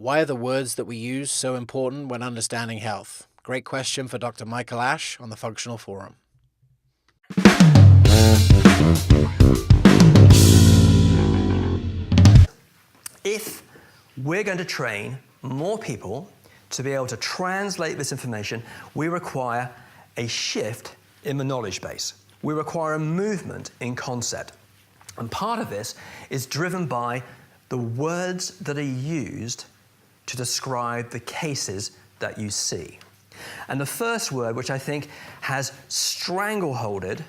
Why are the words that we use so important when understanding health? Great question for Dr. Michael Ash on the Functional Forum. If we're going to train more people to be able to translate this information, we require a shift in the knowledge base. We require a movement in concept. And part of this is driven by the words that are used to describe the cases that you see. And the first word, which I think has strangleholded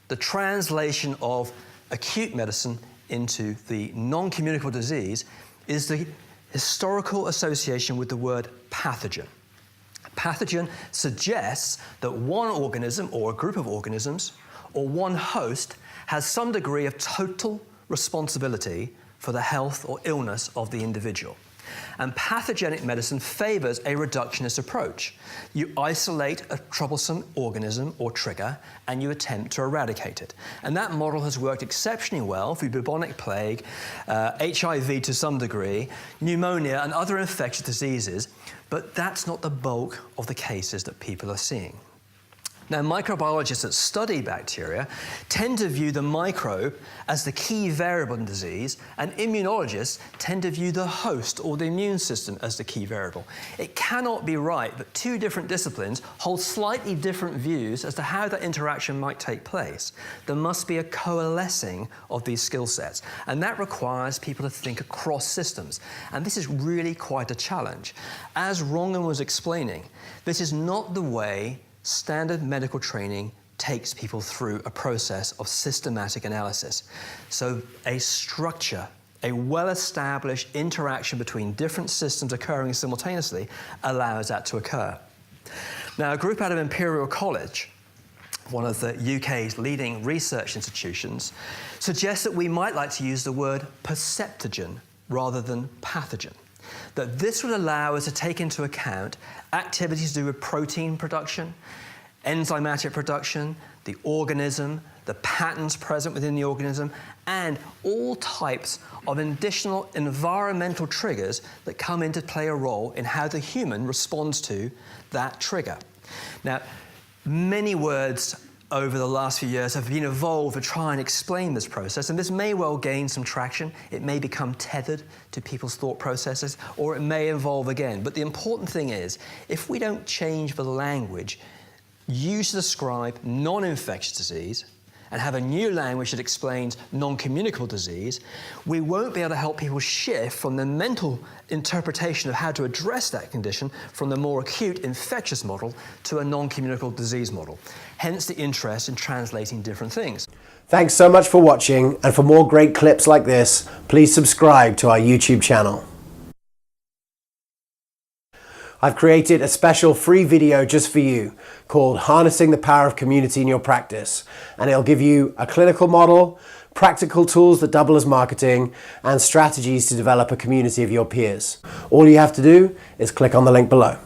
the translation of acute medicine into the non-communicable disease, is the historical association with the word pathogen. Pathogen suggests that one organism or a group of organisms or one host has some degree of total responsibility for the health or illness of the individual. And pathogenic medicine favors a reductionist approach. You isolate a troublesome organism or trigger and you attempt to eradicate it. And that model has worked exceptionally well for bubonic plague, HIV to some degree, pneumonia and other infectious diseases, but that's not the bulk of the cases that people are seeing. Now, microbiologists that study bacteria tend to view the microbe as the key variable in disease, and immunologists tend to view the host or the immune system as the key variable. It cannot be right that two different disciplines hold slightly different views as to how that interaction might take place. There must be a coalescing of these skill sets, and that requires people to think across systems. And this is really quite a challenge. As Rongan was explaining, this is not the way standard medical training takes people through a process of systematic analysis. So a structure, a well-established interaction between different systems occurring simultaneously allows that to occur. Now, a group out of Imperial College, one of the UK's leading research institutions, suggests that we might like to use the word perceptogen rather than pathogen. That this would allow us to take into account activities to do with protein production, enzymatic production, the organism, the patterns present within the organism, and all types of additional environmental triggers that come in to play a role in how the human responds to that trigger. Now, many words over the last few years have been evolved to try and explain this process, and this may well gain some traction. It may become tethered to people's thought processes, or it may evolve again. But the important thing is, if we don't change the language used to describe non-infectious disease and have a new language that explains non-communicable disease, we won't be able to help people shift from the mental interpretation of how to address that condition from the more acute infectious model to a non-communicable disease model. Hence the interest in translating different things. Thanks so much for watching, and for more great clips like this, please subscribe to our YouTube channel. I've created a special free video just for you called Harnessing the Power of Community in Your Practice, and it'll give you a clinical model, practical tools that double as marketing, and strategies to develop a community of your peers. All you have to do is click on the link below.